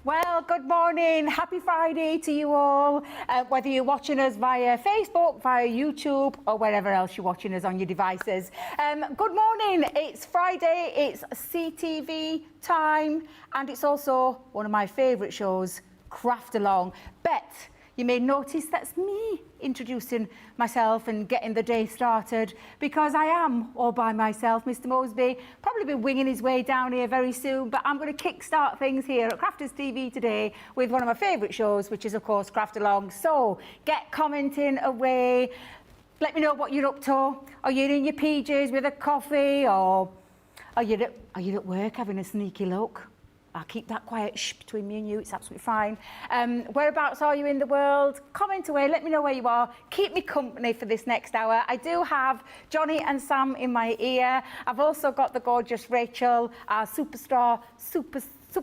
Well, good morning. Happy Friday to you all. Whether you're watching us via Facebook, via YouTube, or wherever else you're watching us on your devices. Good morning. It's Friday. It's CTV time. And it's also one of my favourite shows, Craft Along. Bet you may notice that's me introducing myself and getting the day started because I am all by myself. Mr. Mosby probably be winging his way down here very soon, but I'm going to kick-start things here at Crafters TV today with one of my favourite shows, which is, of course, Craft Along. So get commenting away. Let me know what you're up to. Are you in your PJs with a coffee, or are you at work having a sneaky look? I'll keep that quiet between me and you, it's absolutely fine. Whereabouts are you in the world? Comment away, let me know where you are. Keep me company for this next hour. I do have Johnny and Sam in my ear. I've also got the gorgeous Rachel, our superstar, super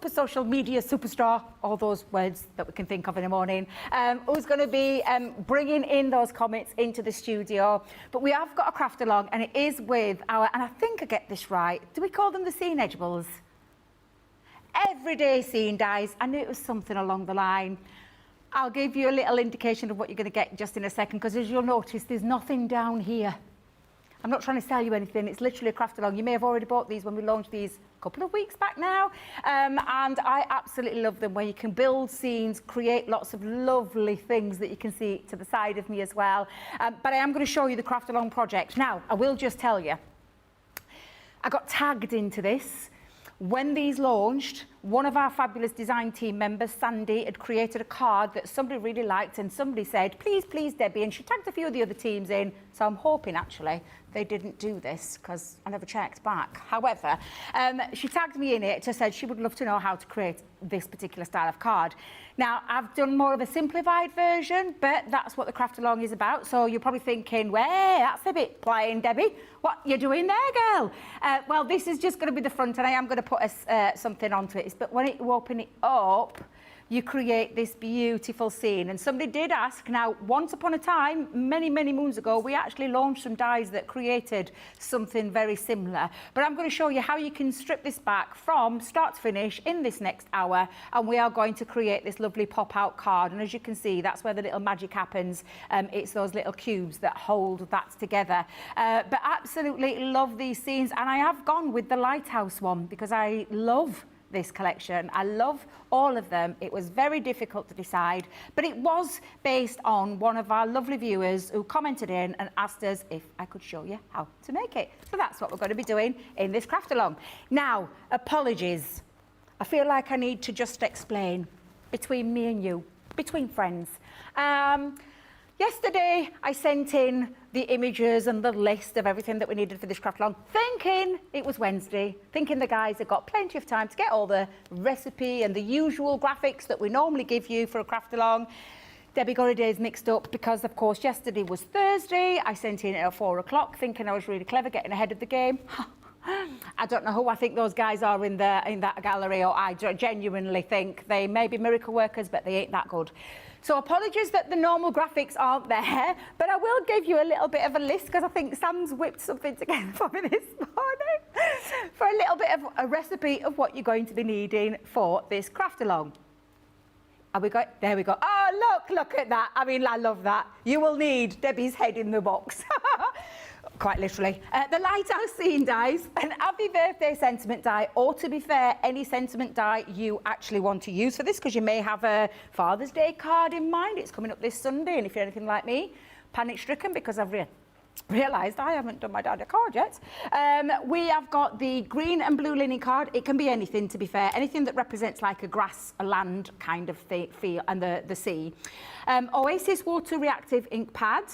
social media superstar, all those words that we can think of in the morning, who's going to be bringing in those comments into the studio. But we have got a Craft Along, and it is with our, and I think I get this right, do we call them the scene edgeables? Everyday scene dies. I knew it was something along the line. I'll give you a little indication of what you're going to get just in a second, because as you'll notice, there's nothing down here. I'm not trying to sell you anything. It's literally a Craft Along. You may have already bought these when we launched these a couple of weeks back now. And I absolutely love them, where you can build scenes, create lots of lovely things that you can see to the side of me as well. But I am going to show you the Craft Along project. Now, I will just tell you, I got tagged into this. When these launched, one of our fabulous design team members, Sandy, had created a card that somebody really liked, and somebody said, please, please, Debbie, and she tagged a few of the other teams in, so I'm hoping, actually, they didn't do this, because I never checked back. However, she tagged me in it, just said she would love to know how to create this particular style of card. Now, I've done more of a simplified version, but that's what the Craft Along is about, so you're probably thinking, well, that's a bit plain, Debbie. What you doing there, girl? Well, this is just going to be the front, and I am going to put something onto it. But when you open it up, you create this beautiful scene. And somebody did ask, now, once upon a time, many, many moons ago, we actually launched some dies that created something very similar. But I'm going to show you how you can strip this back from start to finish in this next hour, and we are going to create this lovely pop-out card. And as you can see, that's where the little magic happens. It's those little cubes that hold that together. But absolutely love these scenes, and I have gone with the lighthouse one because I love this collection. I love all of them. It was very difficult to decide, but it was based on one of our lovely viewers who commented in and asked us if I could show you how to make it. So that's what we're going to be doing in this Craft Along. Now, apologies. I feel like I need to just explain between me and you, between friends. Yesterday, I sent in the images and the list of everything that we needed for this Craft Along, thinking it was Wednesday, thinking the guys had got plenty of time to get all the recipe and the usual graphics that we normally give you for a Craft Along. Debbie got her days mixed up because, of course, yesterday was Thursday. I sent in at 4 o'clock, thinking I was really clever, getting ahead of the game. I don't know who I think those guys are in that gallery, or I genuinely think they may be miracle workers, but they ain't that good. So apologies that the normal graphics aren't there, but I will give you a little bit of a list, because I think Sam's whipped something together for me this morning for a little bit of a recipe of what you're going to be needing for this Craft Along. Are we got? There we go. Oh, look at that. I mean, I love that. You will need Debbie's head in the box. Quite literally. The lighthouse scene dies, an happy birthday sentiment die, or to be fair, any sentiment die you actually want to use for this, because you may have a Father's Day card in mind. It's coming up this Sunday, and if you're anything like me, panic-stricken because I've realised I haven't done my dad a card yet. We have got the green and blue linen card. It can be anything, to be fair, anything that represents like a grass, a land kind of feel, and the sea. Oasis Water Reactive Ink Pad.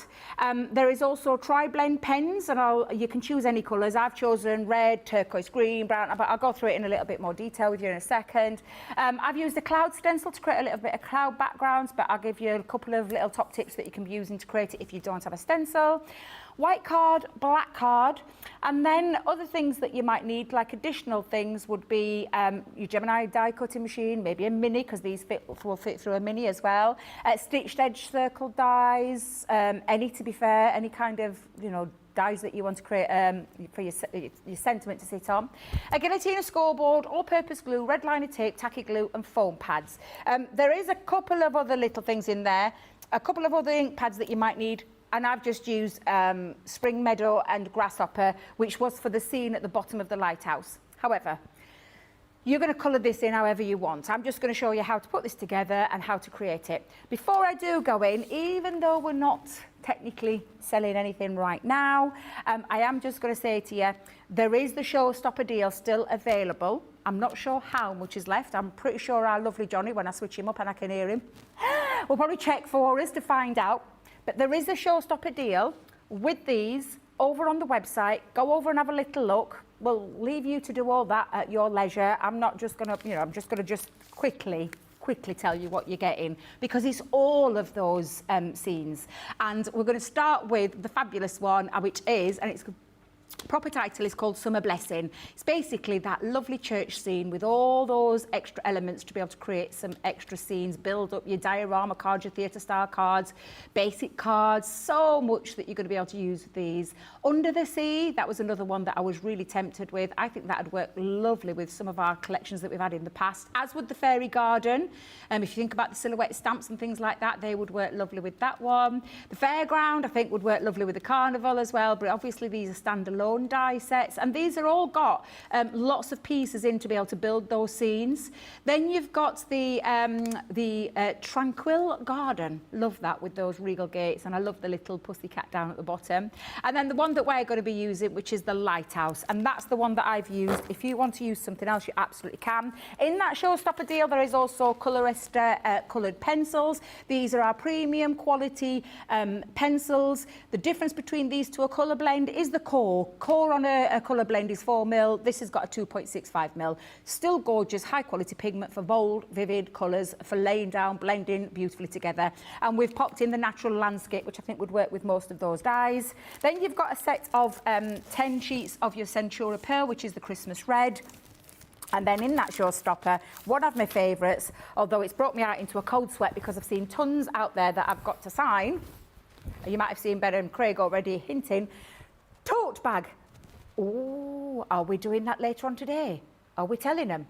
There is also tri-blend pens, and you can choose any colours. I've chosen red, turquoise green, brown, but I'll go through it in a little bit more detail with you in a second. I've used a cloud stencil to create a little bit of cloud backgrounds, but I'll give you a couple of little top tips that you can be using to create it if you don't have a stencil. White card, black card, and then other things that you might need, like additional things, would be your Gemini die cutting machine, maybe a mini, because these will fit through a mini as well. Stitched edge circle dies, any, to be fair, any kind of, dies that you want to create for your sentiment to sit on. A guillotine scoreboard, all-purpose glue, red liner tape, tacky glue and foam pads. There is a couple of other little things in there, a couple of other ink pads that you might need, and I've just used Spring Meadow and Grasshopper, which was for the scene at the bottom of the lighthouse. However, you're going to colour this in however you want. I'm just going to show you how to put this together and how to create it. Before I do go in, even though we're not technically selling anything right now, I am just going to say to you, there is the showstopper deal still available. I'm not sure how much is left. I'm pretty sure our lovely Johnny, when I switch him up and I can hear him, will probably check for us to find out. But there is a showstopper deal with these over on the website. Go over and have a little look. We'll leave you to do all that at your leisure. I'm not just going to, I'm just going to quickly tell you what you're getting, because it's all of those scenes. And we're going to start with the fabulous one, which is, and its proper title is called Summer Blessing. It's basically that lovely church scene with all those extra elements to be able to create some extra scenes, build up your diorama cards, your theatre style cards, basic cards, so much that you're going to be able to use these. Under the Sea, that was another one that I was really tempted with. I think that would work lovely with some of our collections that we've had in the past, as would the Fairy Garden. If you think about the silhouette stamps and things like that, they would work lovely with that one. The Fairground, I think, would work lovely with the Carnival as well, but obviously these are standalone die sets, and these are all got lots of pieces in to be able to build those scenes. Then you've got the Tranquil Garden. Love that, with those regal gates, and I love the little pussycat down at the bottom. And then the one that we're going to be using, which is the Lighthouse, and that's the one that I've used. If you want to use something else, you absolutely can. In that showstopper deal, there is also colorist coloured pencils. These are our premium quality pencils. The difference between these two, a colour blend, is the core. Core on a colour blend is 4mm. This has got a 2.65mm. Still gorgeous, high quality pigment for bold, vivid colours, for laying down, blending beautifully together. And we've popped in the Natural Landscape, which I think would work with most of those dyes. Then you've got a set of 10 sheets of your Centura Pearl, which is the Christmas Red. And then in that showstopper, one of my favourites, although it's brought me out into a cold sweat because I've seen tons out there that I've got to sign. You might have seen Ben and Craig already hinting. Tote bag. Oh, are we doing that later on today? Are we telling them?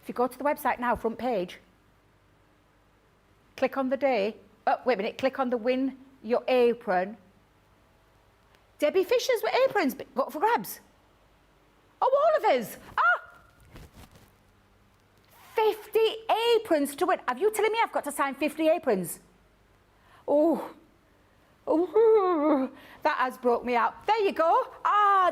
If you go to the website now, front page, click on the day. Oh, wait a minute, click on the Win Your Apron. Debbie Fisher's with aprons, got for grabs. Oh, all of us. 50 aprons to win. Are you telling me I've got to sign 50 aprons? Oh. Ooh, that has broke me out. There you go.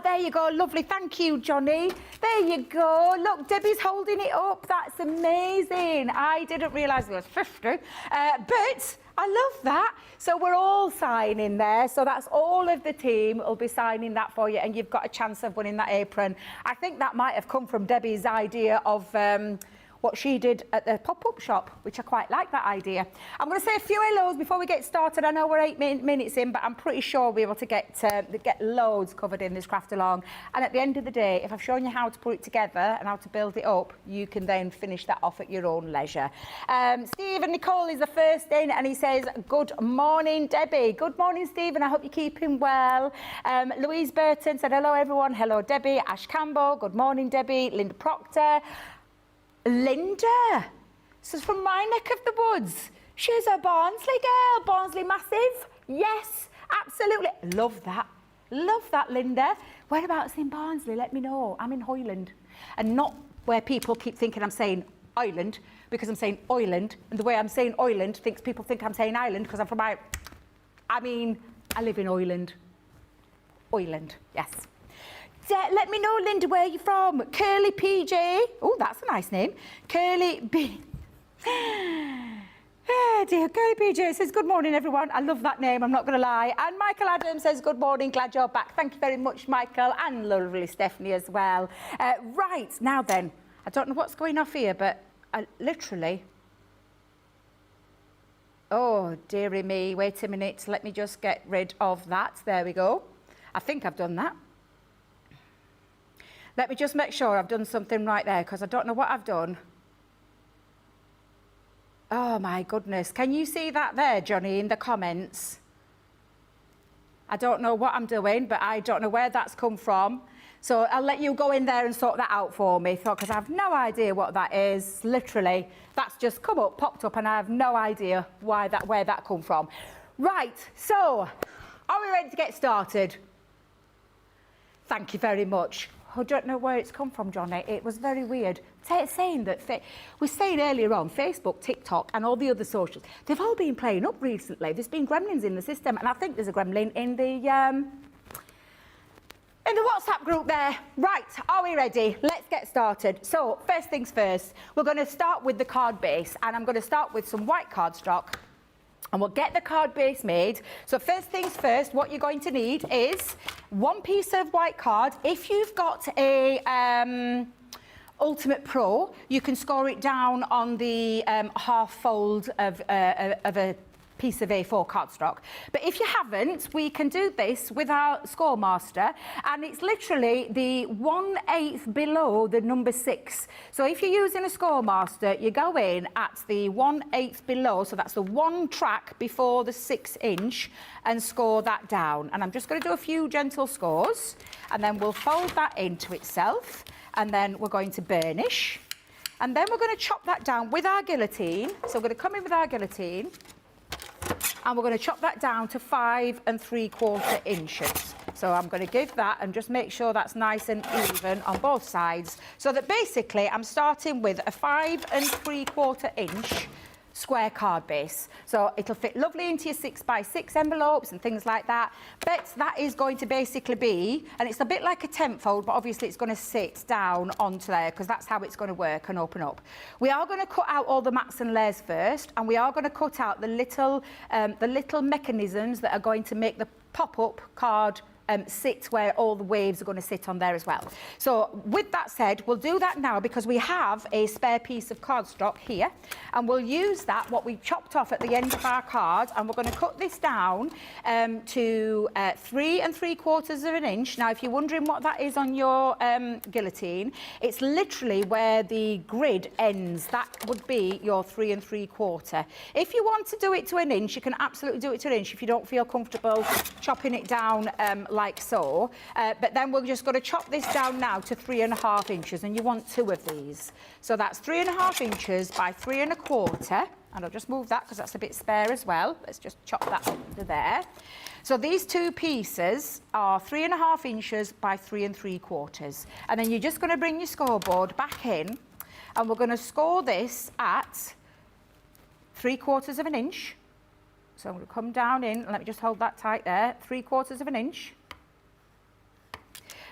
There you go. Lovely. Thank you, Johnny. There you go. Look, Debbie's holding it up. That's amazing. I didn't realise there was 50. But I love that. So we're all signing there. So that's all of the team will be signing that for you, and you've got a chance of winning that apron. I think that might have come from Debbie's idea of what she did at the pop-up shop, which I quite like that idea. I'm going to say a few hellos before we get started. I know we're 8 minutes in, but I'm pretty sure we'll be able to get loads covered in this craft along. And at the end of the day, if I've shown you how to put it together and how to build it up, you can then finish that off at your own leisure. Stephen Nicole is the first in, and he says, good morning, Debbie. Good morning, Stephen. I hope you're keeping well. Louise Burton said, hello, everyone. Hello, Debbie. Ash Campbell. Good morning, Debbie. Linda Proctor. Linda, this is from my neck of the woods. She's a Barnsley girl. Barnsley massive. Yes, absolutely. Love that. Love that, Linda. Whereabouts in Barnsley? Let me know. I'm in Hoyland. And not where people keep thinking I'm saying island, because I'm saying Oiland. And the way I'm saying Oiland, people think I'm saying island because I'm from I mean, I live in Oiland. Oiland, yes. Let me know, Linda, where you're from. Curly PJ. Oh, that's a nice name. Curly B. Oh dear, Curly PJ says, good morning, everyone. I love that name, I'm not going to lie. And Michael Adams says, good morning, glad you're back. Thank you very much, Michael, and lovely Stephanie as well. Right, now then, I don't know what's going off here, but I literally... Oh, dearie me, wait a minute. Let me just get rid of that. There we go. I think I've done that. Let me just make sure I've done something right there, because I don't know what I've done. Oh, my goodness. Can you see that there, Johnny, in the comments? I don't know what I'm doing, but I don't know where that's come from. So I'll let you go in there and sort that out for me, because I have no idea what that is. Literally, that's just come up, popped up, and I have no idea where that come from. Right, so are we ready to get started? Thank you very much. I don't know where it's come from, Johnny. It was very weird. Saying that, we're saying earlier on, Facebook, TikTok, and all the other socials, they've all been playing up recently. There's been gremlins in the system, and I think there's a gremlin in the WhatsApp group there. Right, are we ready? Let's get started. So, first things first, we're going to start with the card base, and I'm going to start with some white cardstock, and we'll get the card base made. So first things first, what you're going to need is one piece of white card. If you've got a Ultimate Pro, you can score it down on the half fold of a piece of A4 cardstock. But if you haven't, we can do this with our Scoremaster, and it's literally the 1/8 below the number 6. So if you're using a Scoremaster, you go in at the 1/8 below, so that's the one track before the 6-inch, and score that down. And I'm just going to do a few gentle scores, and then we'll fold that into itself, and then we're going to burnish, and then we're going to chop that down with our guillotine. So we're going to come in with our guillotine, and we're going to chop that down to 5 3/4 inches. So I'm going to give that and just make sure that's nice and even on both sides. So that basically I'm starting with a 5 3/4 inch square card base. So it'll fit lovely into your 6x6 envelopes and things like that. But that is going to basically be, and it's a bit like a tent fold, but obviously it's going to sit down onto there, because that's how it's going to work and open up. We are going to cut out all the mats and layers first, and we are going to cut out the little mechanisms that are going to make the pop-up card sit where all the waves are going to sit on there as well. So with that said, we'll do that now, because we have a spare piece of cardstock here, and we'll use that, what we chopped off at the end of our card, and we're going to cut this down to 3 3/4 inch. Now, if you're wondering what that is on your guillotine, it's literally where the grid ends. That would be your 3 3/4. If you want to do it to an inch, you can absolutely do it to an inch if you don't feel comfortable chopping it down like so, but then we're just going to chop this down now to 3 1/2 inches, and you want 2 of these. So that's 3 1/2 inches by 3 1/4, and I'll just move that because that's a bit spare as well. Let's just chop that under there. So these 2 pieces are 3 1/2 inches by 3 3/4, and then you're just going to bring your scoreboard back in, and we're going to score this at 3/4 inch. So I'm going to come down in, let me just hold that tight there, 3/4 inch.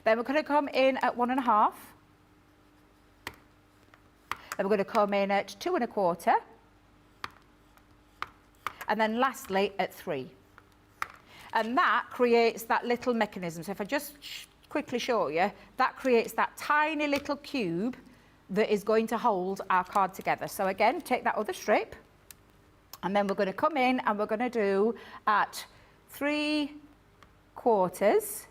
Then we're going to come in at 1 1/2. Then we're going to come in at 2 1/4. And then lastly at 3. And that creates that little mechanism. So if I just quickly show you, that creates that tiny little cube that is going to hold our card together. So again, take that other strip, and then we're going to come in and we're going to do at 3/4,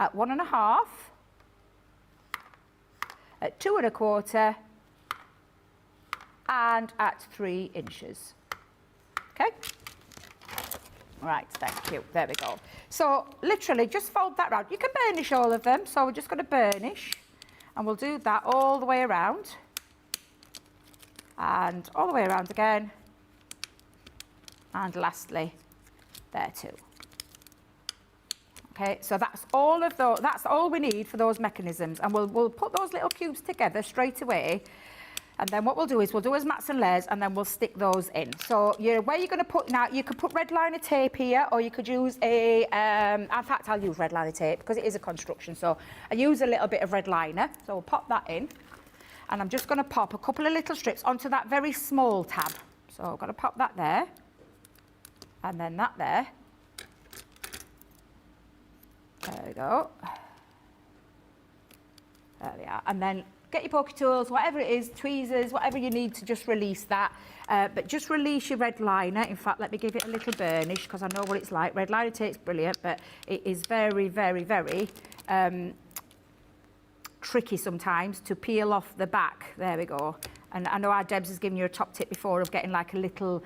at 1 1/2, at 2 1/4, and at 3 inches. Okay? Right, thank you. There we go. So literally just fold that round. You can burnish all of them, so we're just going to burnish, and we'll do that all the way around. And all the way around again, and lastly there too. Okay, so that's all of those, that's all we need for those mechanisms, and we'll put those little cubes together straight away, and then what we'll do is we'll do as mats and layers, and then we'll stick those in. So where you're going to put, now you could put red liner tape here, or you could use a in fact I'll use red liner tape because it is a construction, so I use a little bit of red liner. So we'll pop that in. And I'm just going to pop a couple of little strips onto that very small tab. So I'm going to pop that there, and then that there. There we go. There we are. And then get your pokey tools, whatever it is, tweezers, whatever you need to just release that. But just release your red liner. In fact, let me give it a little burnish, because I know what it's like. Red liner tape's brilliant, but it is very, very, very tricky sometimes to peel off the back. There we go. And I know our Debs has given you a top tip before of getting like a little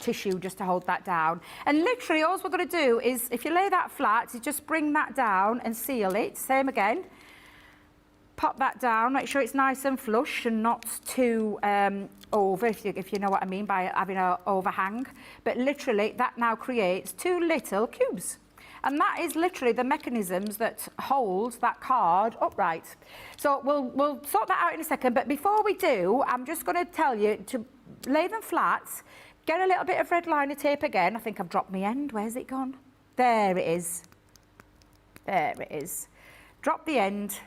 tissue just to hold that down. And literally all we're going to do is, if you lay that flat, you just bring that down and seal it. Same again. Pop that down, make sure it's nice and flush and not too over, if you know what I mean by having an overhang. But literally that now creates 2 little cubes. And that is literally the mechanisms that hold that card upright. So we'll sort that out in a second, but before we do, I'm just going to tell you to lay them flat, get a little bit of red liner tape again. I think I've dropped my end. Where's it gone? There it is. There it is. Drop the end.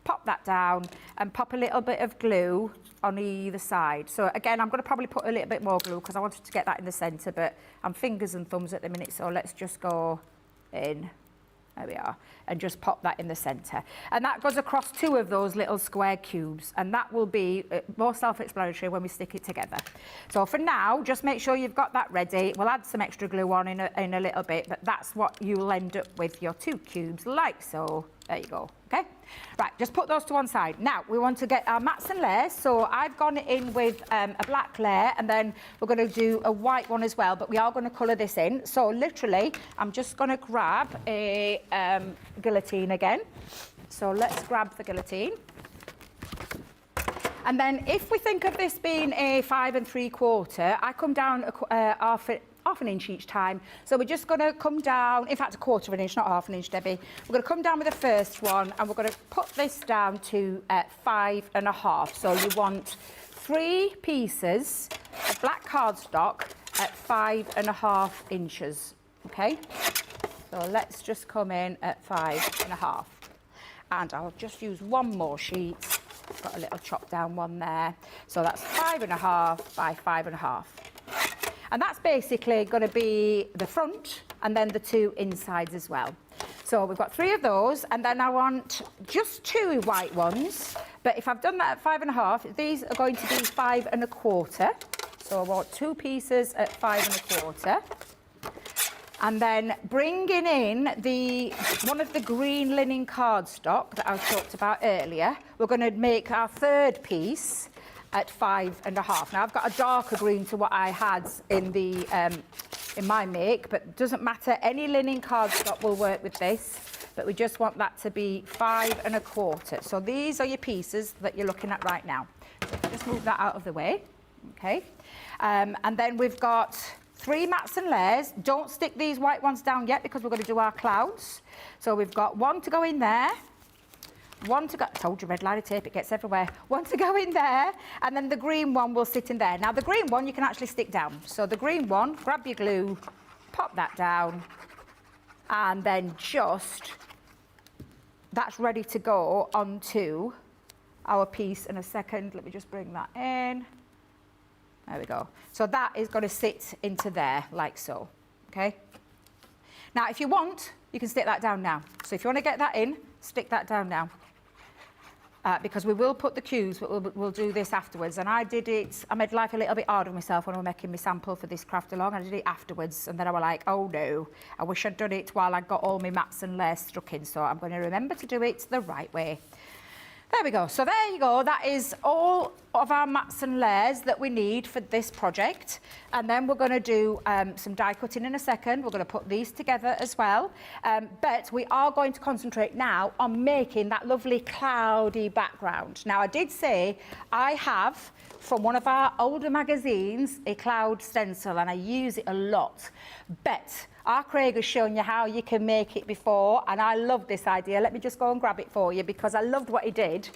Pop that down and pop a little bit of glue on either side. So again, I'm going to probably put a little bit more glue because I wanted to get that in the centre, but I'm fingers and thumbs at the minute, so let's just go in. There we are. And just pop that in the centre. And that goes across 2 of those little square cubes, and that will be more self-explanatory when we stick it together. So for now, just make sure you've got that ready. We'll add some extra glue on in a little bit, but that's what you'll end up with, your 2 cubes, like so. There you go. Okay, right, just put those to one side. Now we want to get our mats and layers, so I've gone in with a black layer, and then we're going to do a white one as well, but we are going to colour this in. So literally I'm just going to grab a guillotine again. So let's grab the guillotine, and then if we think of this being a 5 3/4, I come down half an inch each time. So we're just going to come down, in fact, 1/4 inch, not half an inch, Debbie. We're going to come down with the first one, and we're going to put this down to 5 1/2. So you want 3 pieces of black cardstock at 5 1/2 inches. Okay, so let's just come in at 5 1/2. And I'll just use one more sheet. Got a little chop down one there. So that's 5 1/2 by 5 1/2. And that's basically going to be the front and then the 2 insides as well. So we've got 3 of those, and then I want just 2 white ones. But if I've done that at 5 1/2, these are going to be 5 1/4. So I want 2 pieces at 5 1/4. And then bringing in one of the green linen cardstock that I talked about earlier, we're going to make our 3rd piece at 5 1/2. Now I've got a darker green to what I had in my make, but it doesn't matter. Any linen cardstock will work with this, but we just want that to be 5 1/4. So these are your pieces that you're looking at right now. So just move that out of the way, okay? And then we've got 3 mats and layers. Don't stick these white ones down yet because we're going to do our clouds. So we've got 1 to go in there. 1 to go, I told you red liner tape, it gets everywhere. 1 to go in there, and then the green one will sit in there. Now the green one you can actually stick down. So the green one, grab your glue, pop that down, and then that's ready to go onto our piece in a second. Let me just bring that in. There we go. So that is going to sit into there like so, okay? Now if you want, you can stick that down now. So if you want to get that in, stick that down now. Because we will put the cubes, but we'll do this afterwards. And I made life a little bit hard on myself when I was making my sample for this craft along. I did it afterwards, and then I was like, oh no, I wish I'd done it while I got all my mats and layers stuck in. So I'm going to remember to do it the right way. There we go. So there you go. That is all of our mats and layers that we need for this project. And then we're going to do some die cutting in a second. We're going to put these together as well. But we are going to concentrate now on making that lovely cloudy background. Now, I did say I have, from one of our older magazines, a cloud stencil, and I use it a lot. But our Craig has shown you how you can make it before, and I love this idea. Let me just go and grab it for you because I loved what he did.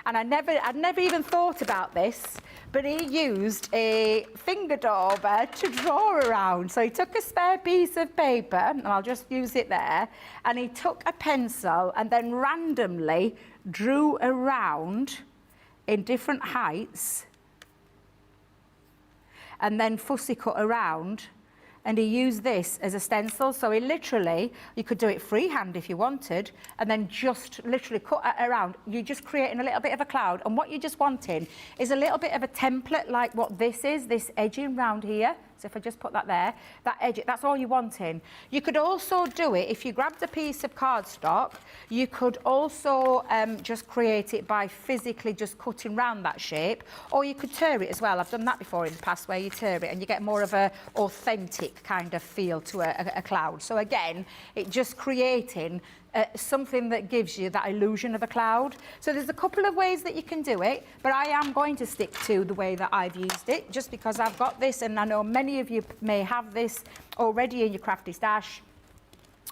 And I'd never even thought about this, but he used a finger dauber to draw around. So he took a spare piece of paper, and I'll just use it there, and he took a pencil and then randomly drew around in different heights, and then fussy cut around. And he used this as a stencil, so he literally, you could do it freehand if you wanted, and then just literally cut it around. You're just creating a little bit of a cloud, and what you're just wanting is a little bit of a template like what this is, this edging round here. So if I just put that there, that edge, that's all you're wanting. You could also do it, if you grabbed a piece of cardstock, you could also just create it by physically just cutting round that shape, or you could tear it as well. I've done that before in the past, where you tear it and you get more of a authentic kind of feel to a cloud. So again, it just creating something that gives you that illusion of a cloud. So there's a couple of ways that you can do it, but I am going to stick to the way that I've used it, just because I've got this, and I know many of you may have this already in your crafty stash.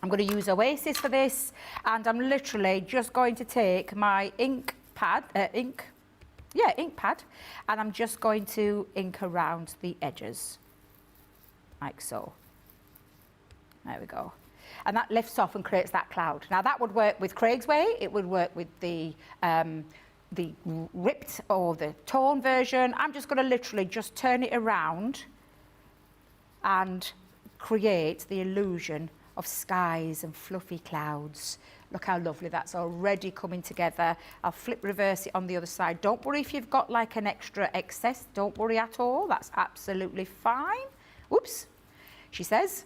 I'm going to use Oasis for this, and I'm literally just going to take my ink pad, and I'm just going to ink around the edges, like so. There we go. And that lifts off and creates that cloud. Now that would work with Craig's way, it would work with the ripped or the torn version. I'm just going to literally just turn it around and create the illusion of skies and fluffy clouds. Look how lovely that's already coming together. I'll flip reverse it on the other side. Don't worry if you've got like an extra excess, don't worry at all, that's absolutely fine. Oops, she says.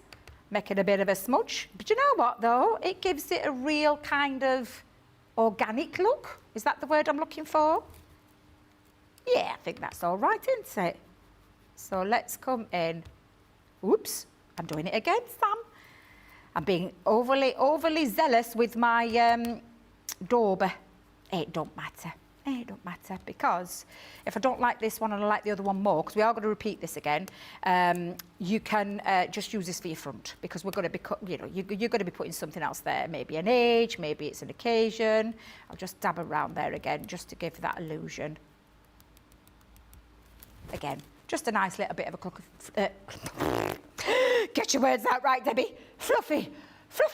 Making a bit of a smudge. But you know what though? It gives it a real kind of organic look. Is that the word I'm looking for? Yeah, I think that's all right, isn't it? So let's come in. Oops, I'm doing it again, Sam. I'm being overly zealous with my dauber. It don't matter. It don't matter, because if I don't like this one and I like the other one more, because we are going to repeat this again, you can just use this for your front, because we're going to be, you're going to be putting something else there, maybe an age, maybe it's an occasion. I'll just dab around there again, just to give that illusion. Again, just a nice little bit of a clock of, get your words out right, Debbie. Fluffy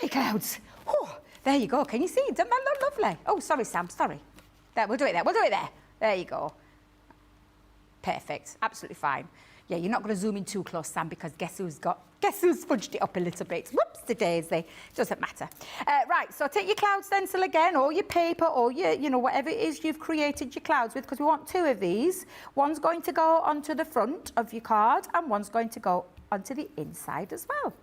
clouds. Oh, there you go. Can you see? Doesn't that look lovely? Oh, sorry, Sam, sorry. There, we'll do it there. We'll do it there. There you go. Perfect. Absolutely fine. Yeah, you're not going to zoom in too close, Sam, because guess who's fudged it up a little bit. Whoops, the daisy. Doesn't matter. Right, so take your cloud stencil again, or your paper, or your, whatever it is you've created your clouds with, because we want two of these. One's going to go onto the front of your card, and one's going to go onto the inside as well.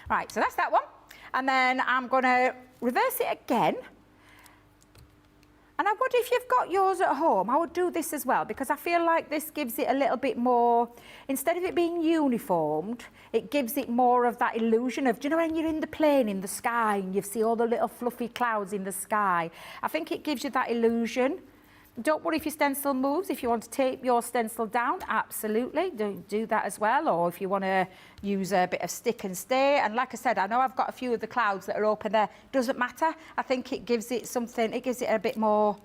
Right, so that's that one. And then I'm going to reverse it again. And I would, if you've got yours at home, I would do this as well, because I feel like this gives it a little bit more, instead of it being uniformed, it gives it more of that illusion of, do you know when you're in the plane, in the sky, and you see all the little fluffy clouds in the sky? I think it gives you that illusion. Don't worry if your stencil moves. If you want to tape your stencil down, absolutely, do that as well. Or if you want to use a bit of stick and stay. And like I said, I know I've got a few of the clouds that are open there. Doesn't matter. I think it gives it something, it gives it a bit more,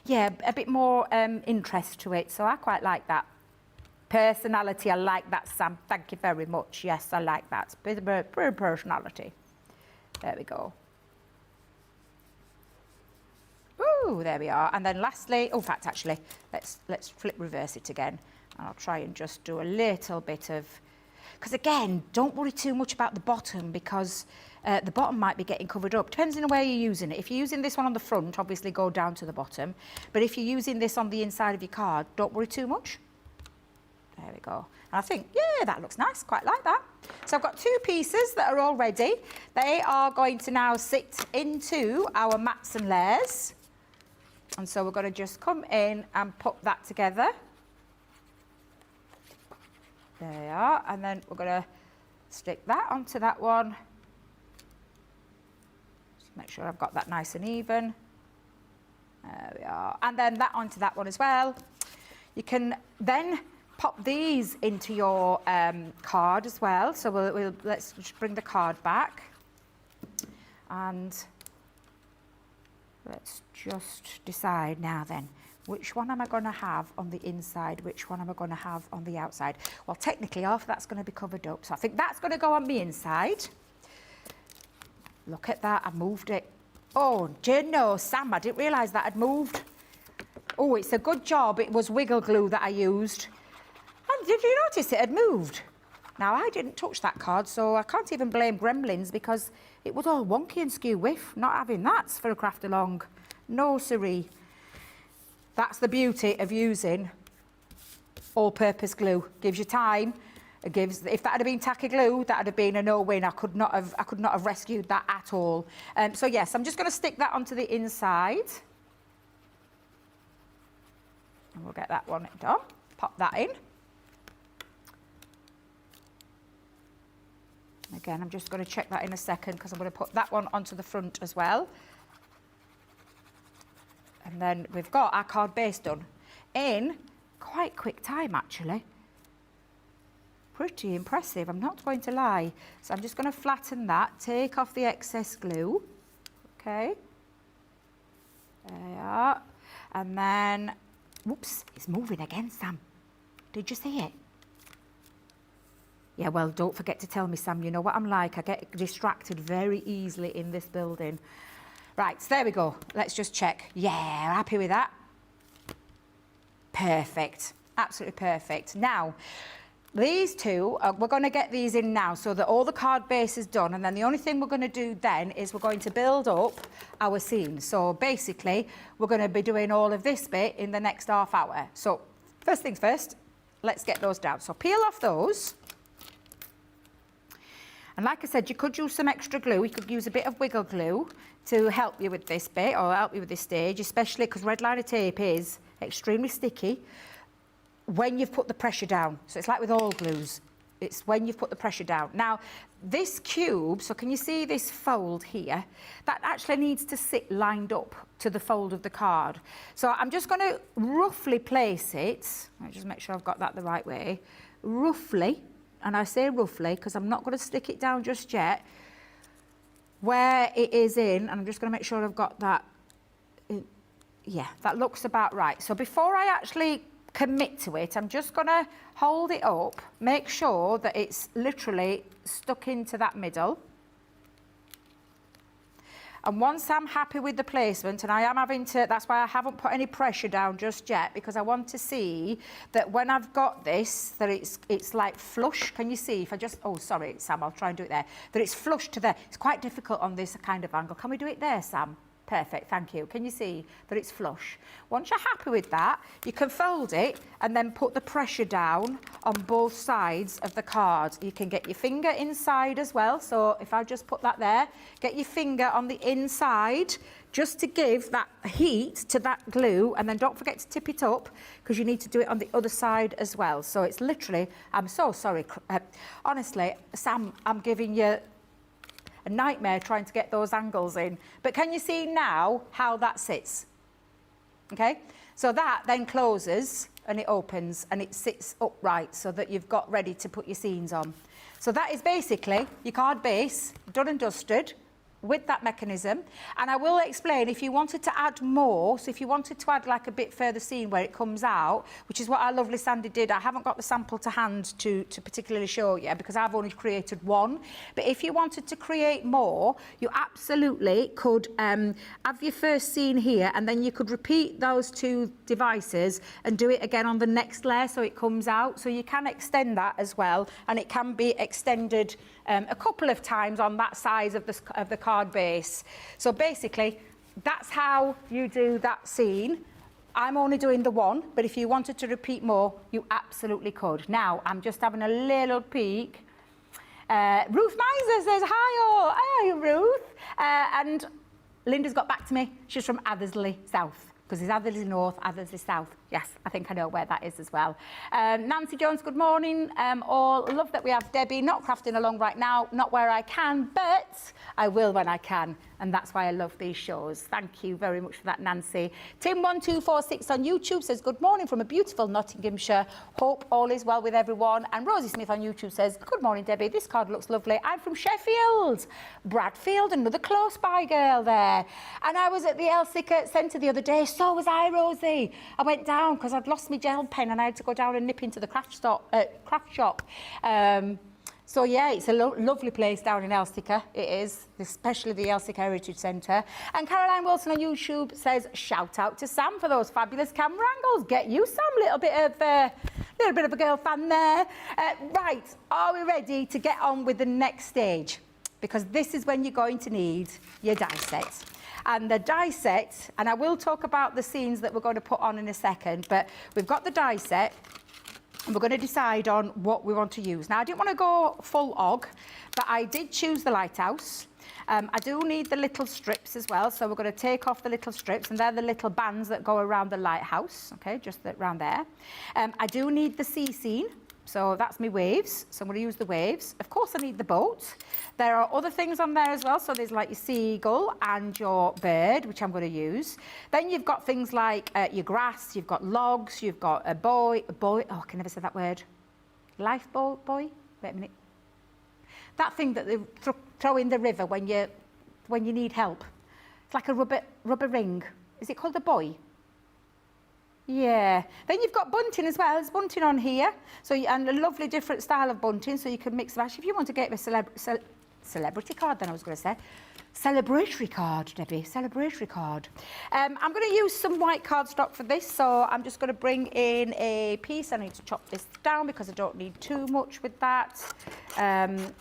yeah, a bit more interest to it. So I quite like that. Personality, I like that, Sam. Thank you very much. Yes, I like that. Bit of personality. There we go. Ooh, there we are. And then lastly, in fact, actually, let's flip reverse it again. And I'll try and just do a little bit of, because again, don't worry too much about the bottom, because the bottom might be getting covered up. Depends on the way you're using it. If you're using this one on the front, obviously go down to the bottom. But if you're using this on the inside of your card, don't worry too much. There we go. And I think, yeah, that looks nice. Quite like that. So I've got two pieces that are all ready. They are going to now sit into our mats and layers. And so we're going to just come in and put that together. There we are. And then we're going to stick that onto that one. Just make sure I've got that nice and even. There we are. And then that onto that one as well. You can then pop these into your card as well. So let's just bring the card back. And let's just decide now then, which one am I going to have on the inside, which one am I going to have on the outside? Well, technically half of that's going to be covered up, so I think that's going to go on the inside. Look at that, I moved it. Oh, dear no, Sam, I didn't realise that had moved. Oh, it's a good job it was wiggle glue that I used. And did you notice it had moved? Now, I didn't touch that card, so I can't even blame Gremlins, because it was all wonky and skew-whiff. Not having that for a craft along. No, siree. That's the beauty of using all-purpose glue. Gives you time. It gives. If that had been tacky glue, that would have been a no-win. I could not have rescued that at all. So yes, I'm just going to stick that onto the inside. And we'll get that one done. Pop that in. Again, I'm just going to check that in a second because I'm going to put that one onto the front as well. And then we've got our card base done in quite quick time, actually. Pretty impressive, I'm not going to lie. So I'm just going to flatten that, take off the excess glue. Okay. There we are. And then, whoops, it's moving again, Sam. Did you see it? Yeah, well, don't forget to tell me, Sam. You know what I'm like. I get distracted very easily in this building. Right, so there we go. Let's just check. Yeah, happy with that. Perfect. Absolutely perfect. Now, these two, we're going to get these in now so that all the card base is done. And then the only thing we're going to do then is we're going to build up our scenes. So basically, we're going to be doing all of this bit in the next half hour. So first things first, let's get those down. So peel off those. And like I said, you could use some extra glue. You could use a bit of wiggle glue to help you with this bit or help you with this stage, especially because red liner tape is extremely sticky when you've put the pressure down. So it's like with all glues. It's when you've put the pressure down. Now, this cube, so can you see this fold here? That actually needs to sit lined up to the fold of the card. So I'm just going to roughly place it. Let me just make sure I've got that the right way. Roughly. And I say roughly because I'm not going to stick it down just yet, where it is in, and I'm just going to make sure I've got that. Yeah, that looks about right. So before I actually commit to it, I'm just going to hold it up, make sure that it's literally stuck into that middle. And once I'm happy with the placement, and I am having to, that's why I haven't put any pressure down just yet, because I want to see that when I've got this, that it's like flush. Can you see? If I just, oh, sorry, Sam, I'll try and do it there. That it's flush to there. It's quite difficult on this kind of angle. Can we do it there, Sam? Perfect, thank you. Can you see that it's flush? Once you're happy with that, you can fold it and then put the pressure down on both sides of the card. You can get your finger inside as well. So if I just put that there, get your finger on the inside just to give that heat to that glue, and then don't forget to tip it up because you need to do it on the other side as well. So it's literally, I'm so sorry. Honestly, Sam, I'm giving you a nightmare trying to get those angles in. But can you see now how that sits? Okay, so that then closes and it opens and it sits upright so that you've got ready to put your scenes on. So that is basically your card base done and dusted with that mechanism. And I will explain if you wanted to add more, so if you wanted to add like a bit further scene where it comes out, which is what our lovely Sandy did. I haven't got the sample to hand to particularly show you because I've only created one. But if you wanted to create more, you absolutely could have your first scene here, and then you could repeat those two devices and do it again on the next layer so it comes out. So you can extend that as well, and it can be extended a couple of times on that size of the card base. So basically, that's how you do that scene. I'm only doing the one, but if you wanted to repeat more, you absolutely could. Now, I'm just having a little peek. Ruth Miser says, hi all. Hi, Ruth. And Linda's got back to me. She's from Athersley South, because there's Athersley North, Athersley South. Yes, I think I know where that is as well. Nancy Jones, good morning. All love that we have Debbie, not crafting along right now, not where I can, but I will when I can. And that's why I love these shows. Thank you very much for that, Nancy. Tim1246 on YouTube says, good morning from a beautiful Nottinghamshire. Hope all is well with everyone. And Rosie Smith on YouTube says, good morning, Debbie. This card looks lovely. I'm from Sheffield. Bradfield, another close by girl there. And I was at the Elsica Centre the other day. So was I, Rosie. I went down because I'd lost my gel pen and I had to go down and nip into the craft shop. So yeah, it's a lovely place down in Elsica, it is, especially the Elsica Heritage Centre. And Caroline Wilson on YouTube says, shout out to Sam for those fabulous camera angles. Get you, Sam, little bit of a girl fan there. Right, are we ready to get on with the next stage? Because this is when you're going to need your die set. And the die set, and I will talk about the scenes that we're going to put on in a second, but we've got the die set. and we're going to decide on what we want to use. Now, I didn't want to go full og, but I did choose the lighthouse. I do need the little strips as well, so we're going to take off the little strips, and they're the little bands that go around the lighthouse, okay, just around there. I do need the sea scene, so that's my waves, so I'm going to use the waves. Of course, I need the boat. There are other things on there as well, so there's like your seagull and your bird, which I'm going to use. Then you've got things like your grass, you've got logs, you've got a buoy, oh, I can never say that word. Lifeboat, buoy? Wait a minute. That thing that they throw in the river when you need help. It's like a rubber ring. Is it called a buoy? Yeah. Then you've got bunting as well. There's bunting on here. So and a lovely different style of bunting, so you can mix and match. If you want to get a celebrity card, then I was going to say. Celebratory card, Debbie, celebratory card. I'm going to use some white cardstock for this, so I'm just going to bring in a piece. I need to chop this down because I don't need too much with that.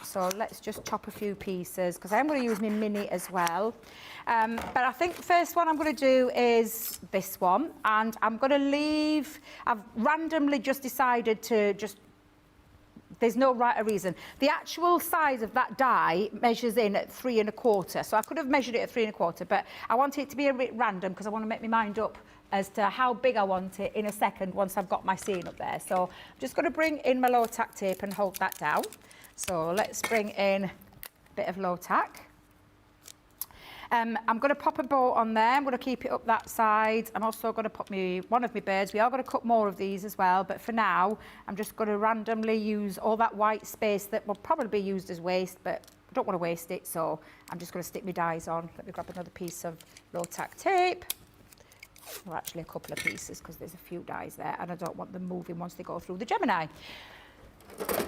So let's just chop a few pieces because I'm going to use my mini as well. But I think the first one I'm going to do is this one, and I'm going to leave, I've randomly just decided to just, there's no right or reason. The actual size of that die measures in at 3 1/4. So I could have measured it at 3 1/4, but I want it to be a bit random because I want to make my mind up as to how big I want it in a second once I've got my scene up there. So I'm just going to bring in my low tack tape and hold that down. So let's bring in a bit of low tack. I'm going to pop a bow on there. I'm going to keep it up that side. I'm also going to put one of my birds. We are going to cut more of these as well, but for now, I'm just going to randomly use all that white space that will probably be used as waste, but I don't want to waste it, so I'm just going to stick my dies on. Let me grab another piece of low tack tape. Well, actually a couple of pieces because there's a few dies there, and I don't want them moving once they go through the Gemini.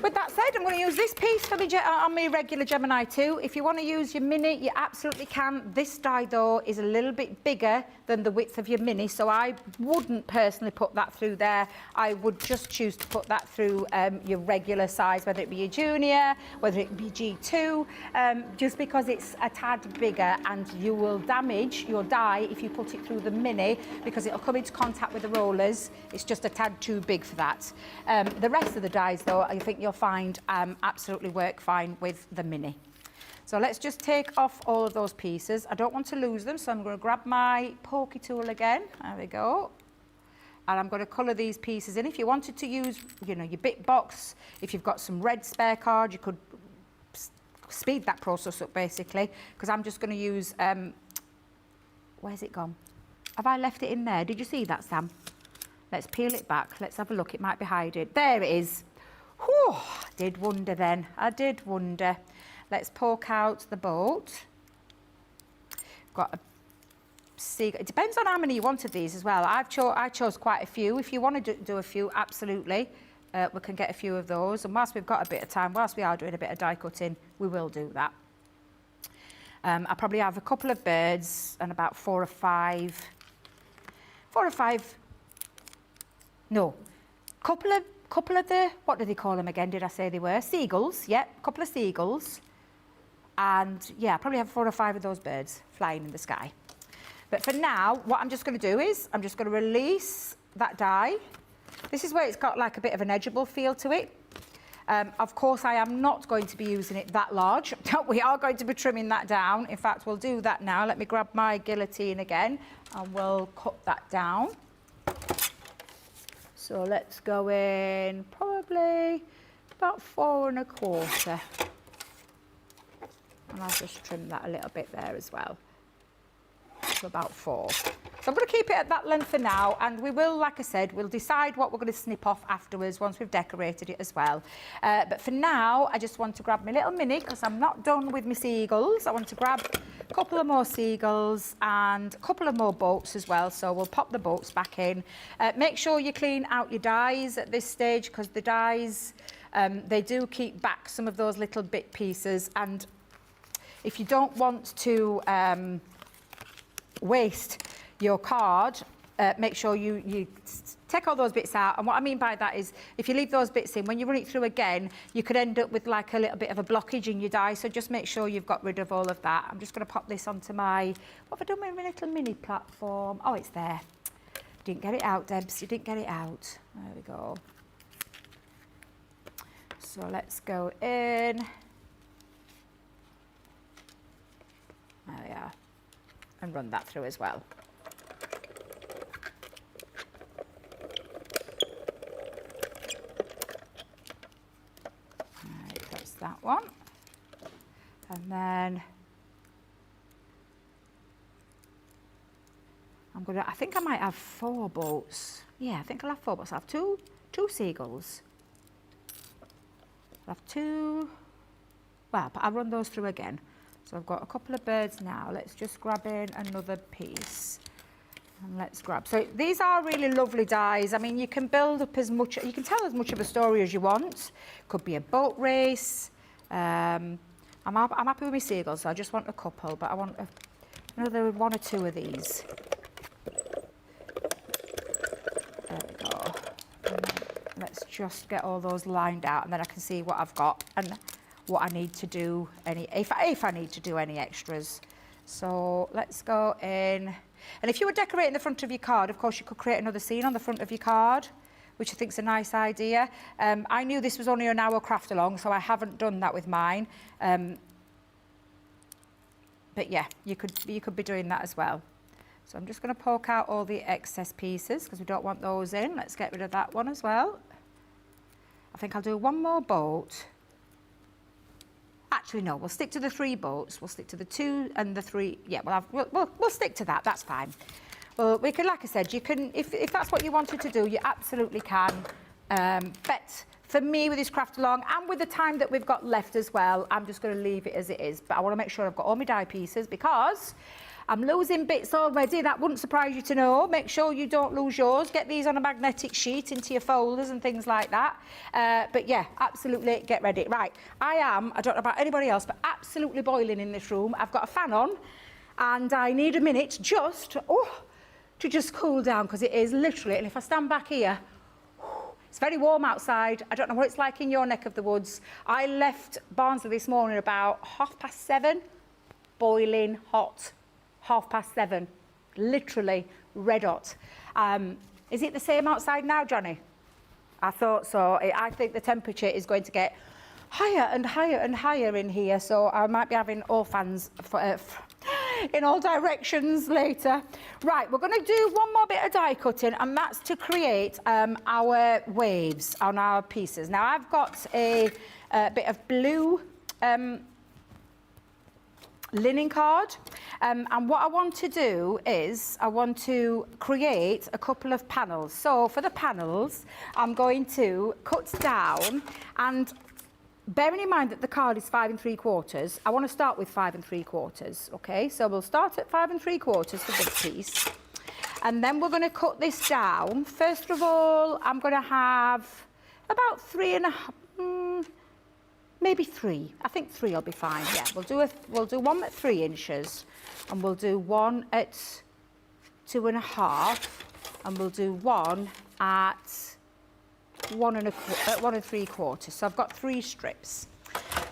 With that said, I'm going to use this piece for on my regular Gemini too. If you want to use your mini, you absolutely can. This die, though, is a little bit bigger than the width of your mini, so I wouldn't personally put that through there. I would just choose to put that through your regular size, whether it be your junior, whether it be G2, just because it's a tad bigger, and you will damage your die if you put it through the mini because it'll come into contact with the rollers. It's just a tad too big for that. The rest of the dies, though, I think you'll find absolutely work fine with the mini. So let's just take off all of those pieces. I don't want to lose them, so I'm going to grab my pokey tool again. There we go. And I'm going to colour these pieces in. If you wanted to use, you know, your bit box, if you've got some red spare card, you could speed that process up basically, because I'm just going to use, where's it gone? Have I left it in there? Did you see that, Sam? Let's peel it back. Let's have a look. It might be hiding. There it is. Whew, I did wonder then. I did wonder. Let's poke out the boat. Got a seagull. It depends on how many you want of these as well. I chose quite a few. If you want to do a few, absolutely. We can get a few of those. And whilst we've got a bit of time, whilst we are doing a bit of die cutting, we will do that. I probably have a couple of birds and about 4 or 5. No, couple of the, what do they call them again? Did I say they were? Seagulls, yeah, a couple of seagulls. And yeah, I probably have 4 or 5 of those birds flying in the sky. But for now, what I'm just going to do is, I'm just going to release that die. This is where it's got like a bit of an edgeable feel to it. Of course, I am not going to be using it that large. We are going to be trimming that down. In fact, we'll do that now. Let me grab my guillotine again and we'll cut that down. So let's go in probably about 4 1/4. And I'll just trim that a little bit there as well. So about 4. So I'm going to keep it at that length for now, and we will, like I said, we'll decide what we're going to snip off afterwards once we've decorated it as well. But for now, I just want to grab my little mini because I'm not done with my seagulls. I want to grab a couple of more seagulls and a couple of more boats as well. So we'll pop the boats back in. Make sure you clean out your dies at this stage because the dies, they do keep back some of those little bit pieces. And if you don't want to waste your card, make sure you take all those bits out. And what I mean by that is if you leave those bits in, when you run it through again, you could end up with like a little bit of a blockage in your die. So just make sure you've got rid of all of that. I'm just going to pop this onto my, what have I done with my little mini platform? Oh, it's there. Didn't get it out, Debs. You didn't get it out. There we go. So let's go in. There we are. And run that through as well. Right, that's that one. And then I think I might have 4 boats. Yeah, I think I'll have 4 boats. I'll have two seagulls. I'll have 2, well, but I'll run those through again. So I've got a couple of birds now. Let's just grab in another piece. And let's grab. So these are really lovely dies. I mean, you can build up as much, you can tell as much of a story as you want. Could be a boat race. I'm happy with my seagulls, so I just want a couple, but I want another 1 or 2 of these. There we go. And then let's just get all those lined out, and then I can see what I've got and what I need to do, if I need to do any extras. So let's go in. And if you were decorating the front of your card, of course, you could create another scene on the front of your card, which I think is a nice idea. I knew this was only an hour craft along, so I haven't done that with mine. But yeah, you could be doing that as well. So I'm just going to poke out all the excess pieces because we don't want those in. Let's get rid of that one as well. I think I'll do 1 more boat. Actually, no, we'll stick to the 3 boats. We'll stick to the 2 and the 3. Yeah, we'll stick to that. That's fine. Well, we can, like I said, you can, if that's what you wanted to do, you absolutely can. But for me, with this craft along and with the time that we've got left as well, I'm just going to leave it as it is. But I want to make sure I've got all my die pieces because I'm losing bits already. That wouldn't surprise you to know. Make sure you don't lose yours. Get these on a magnetic sheet into your folders and things like that. But yeah, absolutely get ready. Right, I don't know about anybody else, but absolutely boiling in this room. I've got a fan on and I need a minute just to just cool down because it is literally, and if I stand back here, it's very warm outside. I don't know what it's like in your neck of the woods. I left Barnsley this morning about 7:30, boiling hot. 7:30, literally red hot. Is it the same outside now, Johnny? I thought so. I think the temperature is going to get higher and higher and higher in here, so I might be having all fans in all directions later. Right, we're going to do 1 more bit of die cutting, and that's to create our waves on our pieces. Now, I've got a bit of blue linen card, and what I want to do is I want to create a couple of panels. So for the panels, I'm going to cut down, and bearing in mind that the card is 5 3/4, I want to start with 5 3/4. Okay, so we'll start at 5 3/4 for this piece, and then we're going to cut this down. First of all, I'm going to have about 3.5. Maybe 3. I think 3 will be fine. Yeah, we'll do 1 at 3 inches, and we'll do 1 at 2.5, and we'll do 1 at 1 3/4. So I've got 3 strips,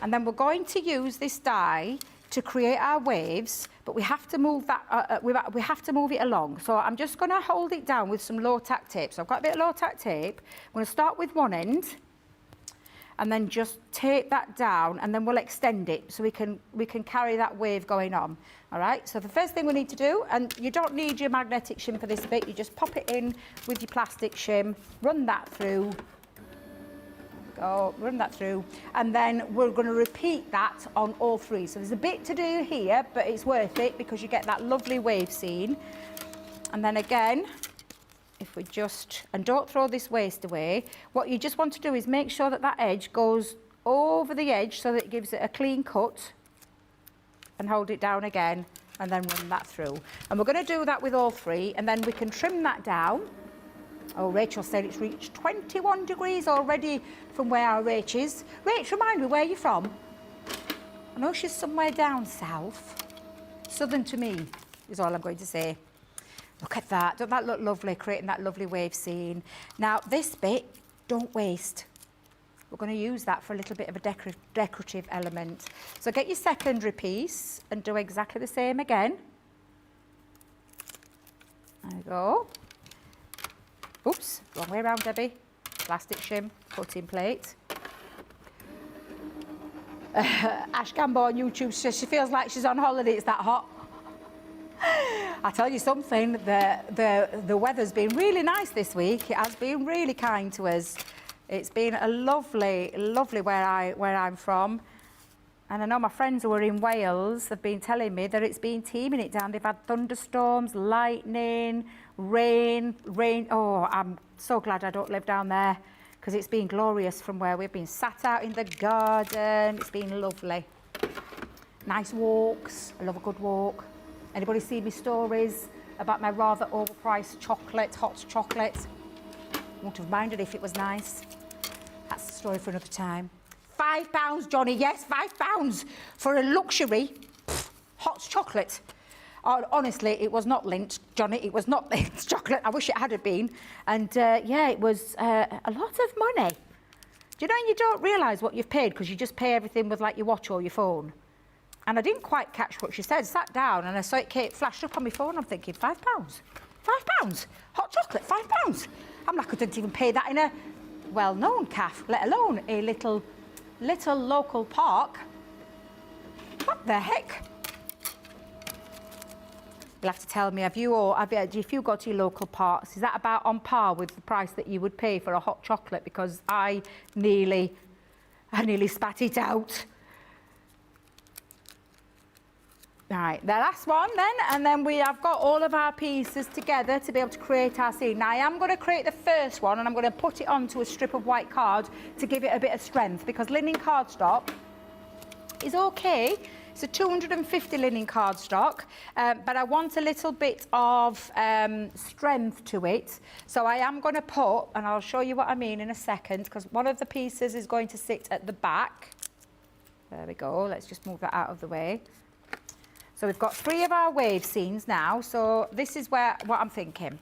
and then we're going to use this die to create our waves, but we have to move that. We have to move it along. So I'm just going to hold it down with some low tack tape. So I've got a bit of low tack tape. I'm going to start with one end, and then just tape that down, and then we'll extend it so we can carry that wave going on. All right, so the first thing we need to do, and you don't need your magnetic shim for this bit, you just pop it in with your plastic shim, run that through, run that through, and then we're going to repeat that on all 3. So there's a bit to do here, but it's worth it because you get that lovely wave scene. And then again, if we just, and don't throw this waste away, what you just want to do is make sure that that edge goes over the edge so that it gives it a clean cut, and hold it down again, and then run that through. And we're going to do that with all 3, and then we can trim that down. Oh, Rachel said it's reached 21 degrees already from where our Rach is. Rach, remind me, where are you from? I know she's somewhere down south. Southern to me is all I'm going to say. Look at that. Don't that look lovely, creating that lovely wave scene? Now, this bit, don't waste. We're going to use that for a little bit of a decorative element. So get your secondary piece and do exactly the same again. There we go. Oops, wrong way around, Debbie. Plastic shim, cutting plate. Ash Gambo on YouTube says she feels like she's on holiday, it's that hot. I tell you something, the weather's been really nice this week. It has been really kind to us. It's been a lovely, lovely where I'm from. And I know my friends who are in Wales have been telling me that it's been teeming it down. They've had thunderstorms, lightning, rain. Oh, I'm so glad I don't live down there, because it's been glorious from where we've been sat out in the garden. It's been lovely. Nice walks. I love a good walk. Anybody see my stories about my rather overpriced chocolate, hot chocolate? Wouldn't have minded if it was nice. That's the story for another time. £5, Johnny, yes, £5 for a luxury hot chocolate. Oh, honestly, it was not Lindt, Johnny, it was not Lindt chocolate. I wish it had been. And yeah, it was a lot of money. Do you know, you don't realise what you've paid because you just pay everything with like your watch or your phone. And I didn't quite catch what she said. Sat down and I saw it flashed up on my phone. I'm thinking, £5? £5? Hot chocolate, £5? I'm like, I didn't even pay that in a well-known cafe, let alone a little local park. What the heck? You'll have to tell me, if you go to your local parks, is that about on par with the price that you would pay for a hot chocolate? Because I nearly spat it out. Right, the last one then, and then we have got all of our pieces together to be able to create our scene. Now I am going to create the first one and I'm going to put it onto a strip of white card to give it a bit of strength, because linen cardstock is okay. It's a 250 linen cardstock, but I want a little bit of strength to it. So I am going to put, and I'll show you what I mean in a second, because one of the pieces is going to sit at the back. There we go, let's just move that out of the way. So we've got 3 of our wave scenes now, so this is what I'm thinking.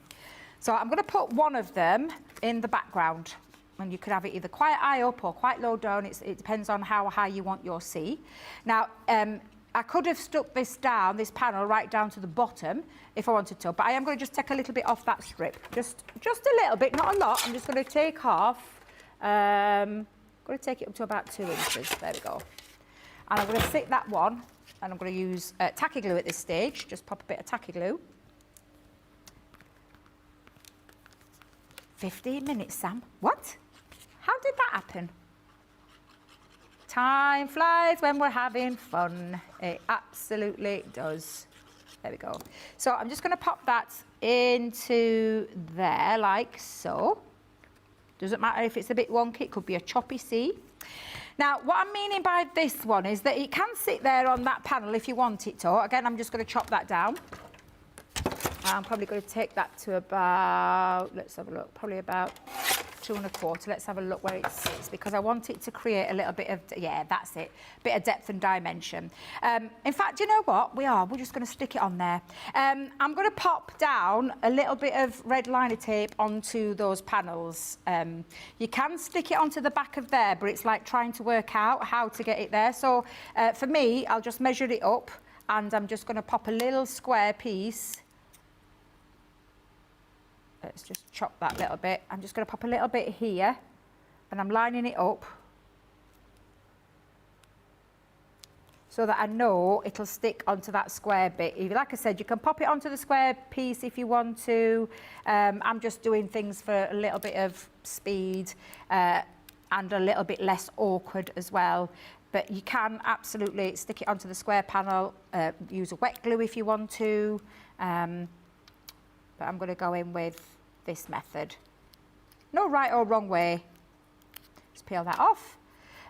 So I'm going to put one of them in the background, and you could have it either quite high up or quite low down. It depends on how high you want your C. Now, I could have stuck this panel right down to the bottom if I wanted to, but I am going to just take a little bit off that strip, just a little bit, not a lot. I'm just going to take off, I'm going to take it up to about 2 inches, there we go. And I'm going to stick that one, and I'm going to use tacky glue at this stage, just pop a bit of tacky glue. 15 minutes, Sam. What? How did that happen? Time flies when we're having fun. It absolutely does. There we go. So I'm just going to pop that into there like so. Doesn't matter if it's a bit wonky, it could be a choppy C. Now, what I'm meaning by this one is that it can sit there on that panel if you want it to. Again, I'm just going to chop that down. I'm probably going to take that to about, let's have a look, probably about 2 1/4. Let's have a look where it sits, because I want it to create a little bit of, yeah, that's it, bit of depth and dimension. In fact, you know what? We're just going to stick it on there. I'm going to pop down a little bit of red liner tape onto those panels. You can stick it onto the back of there, but it's like trying to work out how to get it there. So for me, I'll just measure it up, and I'm just going to pop a little square piece. Let's just chop that little bit. I'm just going to pop a little bit here, and I'm lining it up so that I know it'll stick onto that square bit. Like I said, you can pop it onto the square piece if you want to. I'm just doing things for a little bit of speed and a little bit less awkward as well. But you can absolutely stick it onto the square panel, use a wet glue if you want to. But I'm going to go in with this method. No right or wrong way. Just peel that off.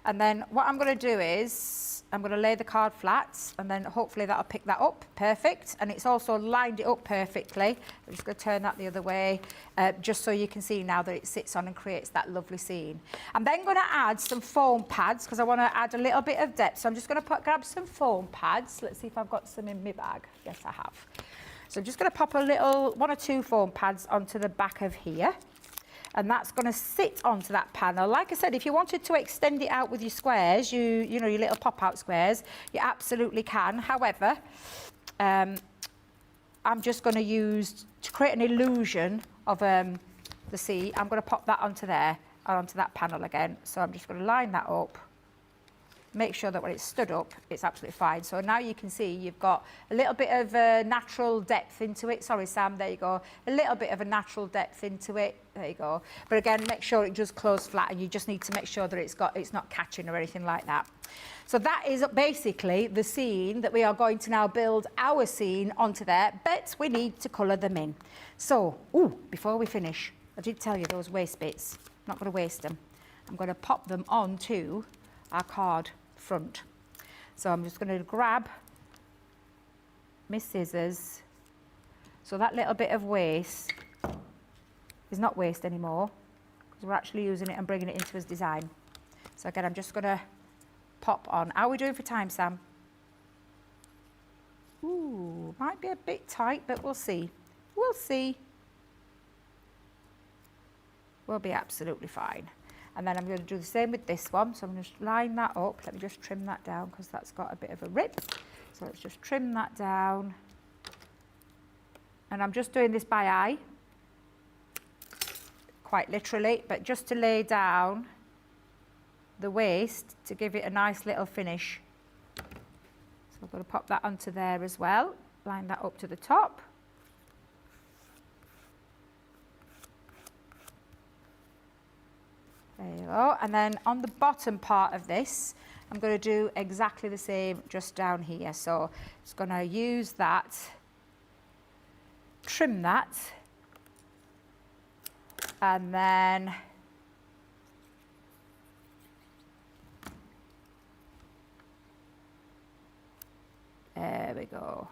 And then what I'm going to do is I'm going to lay the card flat, and then hopefully that'll pick that up. Perfect. And it's also lined it up perfectly. I'm just going to turn that the other way, just so you can see now that it sits on and creates that lovely scene. I'm then going to add some foam pads, because I want to add a little bit of depth. So I'm just going to grab some foam pads. Let's see if I've got some in my bag. Yes, I have. So I'm just going to pop a little 1 or 2 foam pads onto the back of here, and that's going to sit onto that panel. Like I said, if you wanted to extend it out with your squares, you know, your little pop-out squares, you absolutely can. However, I'm just going to use, to create an illusion of the sea, I'm going to pop that onto there, onto that panel again. So I'm just going to line that up. make sure that when it's stood up, it's absolutely fine. So now you can see you've got a little bit of natural depth into it. Sorry, Sam, there you go. A little bit of a natural depth into it. There you go. But again, make sure it just close flat, and you just need to make sure that it's not catching or anything like that. So that is basically the scene that we are going to now build our scene onto there, but we need to colour them in. So, before we finish, I did tell you those waste bits. I'm not going to waste them. I'm going to pop them onto our card front. So I'm just going to grab my scissors. So that little bit of waste is not waste anymore, because we're actually using it and bringing it into his design. So again, I'm just going to pop on. How are we doing for time, Sam? Ooh, might be a bit tight, but we'll see. We'll see. We'll be absolutely fine. And then I'm going to do the same with this one. So I'm going to line that up. Let me just trim that down because that's got a bit of a rip. So let's just trim that down. And I'm just doing this by eye, quite literally, but just to lay down the waste to give it a nice little finish. So I'm going to pop that onto there as well. Line that up to the top. There you go. And then on the bottom part of this, I'm going to do exactly the same just down here. So it's going to use that, trim that, and then there we go.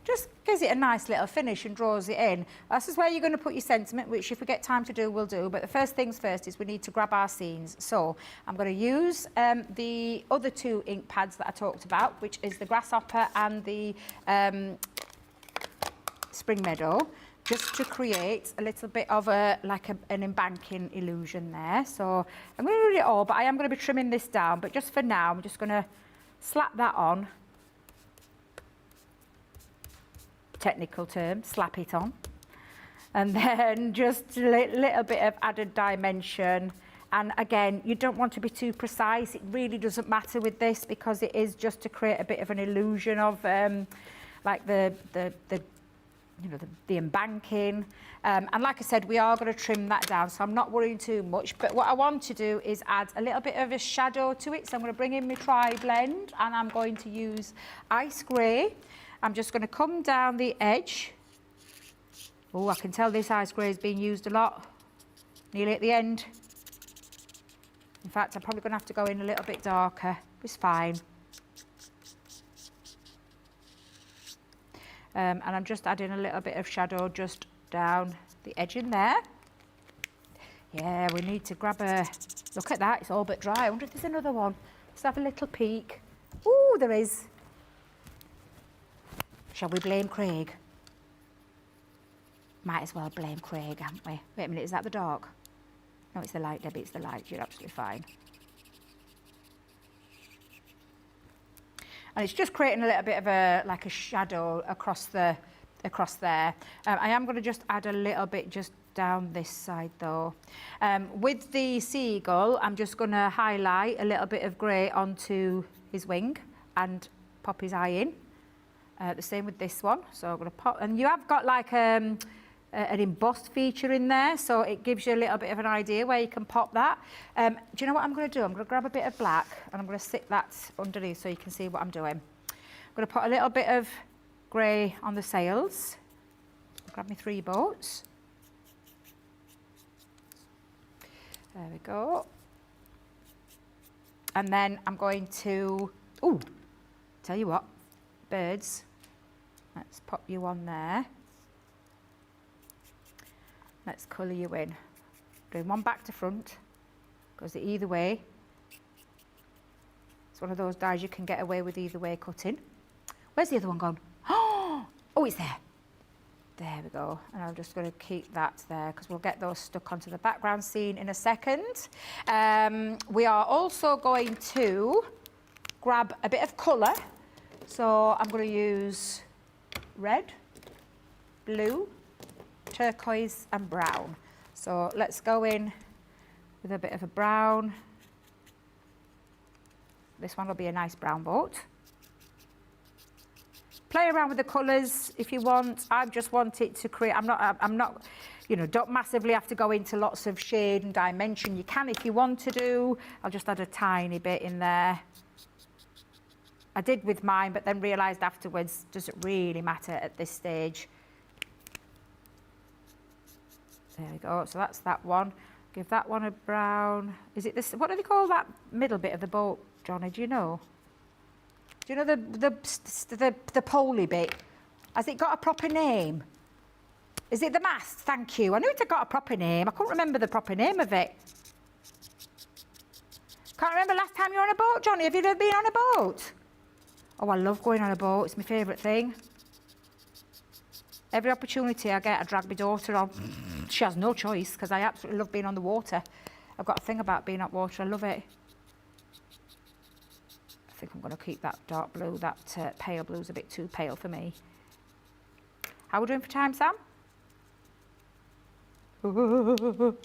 Just gives it a nice little finish and draws it in. This is where you're going to put your sentiment, which if we get time to do, we'll do. But the first things first is we need to grab our scenes. So I'm going to use the other two ink pads that I talked about, which is the Grasshopper and the Spring Meadow, just to create a little bit of an embanking illusion there. So I'm going to do it all, but I am going to be trimming this down. But just for now, I'm just going to slap that on. Technical term, slap it on, and then just a little bit of added dimension. And again, you don't want to be too precise. It really doesn't matter with this, because it is just to create a bit of an illusion of like the embanking. And like I said, we are going to trim that down, so I'm not worrying too much. But what I want to do is add a little bit of a shadow to it. So I'm going to bring in my tri-blend, and I'm going to use ice grey. I'm just going to come down the edge. Oh, I can tell this ice grey is being used a lot. Nearly at the end. In fact, I'm probably going to have to go in a little bit darker. It's fine. And I'm just adding a little bit of shadow just down the edge in there. Yeah, we need to grab a... Look at that, it's all but dry. I wonder if there's another one. Let's have a little peek. Ooh, there is. Shall we blame Craig? Might as well blame Craig, haven't we? Wait a minute, is that the dark? No, it's the light, Debbie, it's the light. You're absolutely fine. And it's just creating a little bit of a shadow across there. I am going to just add a little bit just down this side though. With the seagull, I'm just going to highlight a little bit of grey onto his wing and pop his eye in. The same with this one. So I'm going to pop, and you have got like an embossed feature in there, so it gives you a little bit of an idea where you can pop that. Do you know what I'm going to do? I'm going to grab a bit of black and I'm going to stick that underneath so you can see what I'm doing. I'm going to put a little bit of grey on the sails. Grab my 3 boats. There we go. And then I'm going to, tell you what, birds. Let's pop you on there. Let's colour you in. Doing one back to front, goes either way. It's one of those dies you can get away with either way cutting. Where's the other one gone? Oh, it's there. There we go. And I'm just going to keep that there because we'll get those stuck onto the background scene in a second. We are also going to grab a bit of colour. So I'm going to use red, blue, turquoise and brown. So let's go in with a bit of a brown. This one will be a nice brown boat. Play around with the colours if you want. I just want it to create, I'm not, you know, don't massively have to go into lots of shade and dimension. You can if you want to do. I'll just add a tiny bit in there. I did with mine, but then realised afterwards, does it really matter at this stage? There we go, so that's that one. Give that one a brown. Is it this, what do they call that middle bit of the boat, Johnny, do you know? Do you know the poley bit? Has it got a proper name? Is it the mast? Thank you. I knew it had got a proper name. I couldn't remember the proper name of it. Can't remember last time you were on a boat, Johnny. Have you ever been on a boat? Oh, I love going on a boat. It's my favourite thing. Every opportunity I get, I drag my daughter on. She has no choice because I absolutely love being on the water. I've got a thing about being on water. I love it. I think I'm going to keep that dark blue. That pale blue's a bit too pale for me. How are we doing for time, Sam? We'll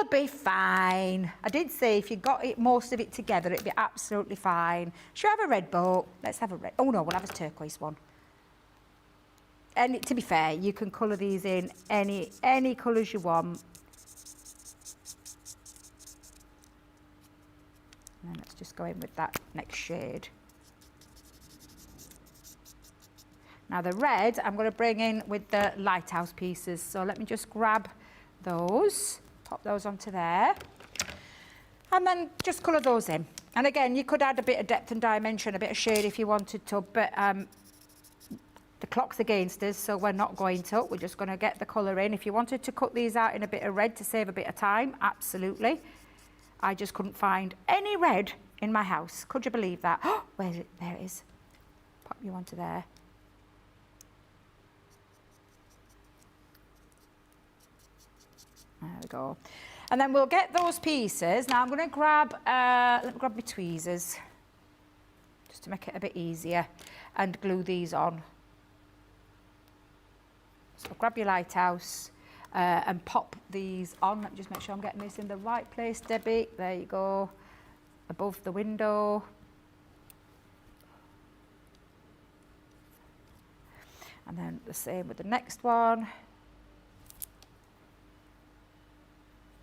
be fine. I did say if you got it, most of it together, it'd be absolutely fine. Should I have a red boat? Let's have a red. Oh no, we'll have a turquoise one. And to be fair, you can colour these in any colours you want. And let's just go in with that next shade. Now the red, I'm going to bring in with the lighthouse pieces. So let me just grab those, pop those onto there, and then just colour those in. And again, you could add a bit of depth and dimension, a bit of shade if you wanted to, but the clock's against us, so we're not going to. We're just going to get the colour in. If you wanted to cut these out in a bit of red to save a bit of time, absolutely. I just couldn't find any red in my house. Could you believe that? Oh, where is it? There it is. Pop you onto there. There we go. And then we'll get those pieces. Now I'm going to grab, let me grab my tweezers, just to make it a bit easier, and glue these on. So grab your lighthouse and pop these on. Let me just make sure I'm getting this in the right place, Debbie. There you go, above the window. And then the same with the next one.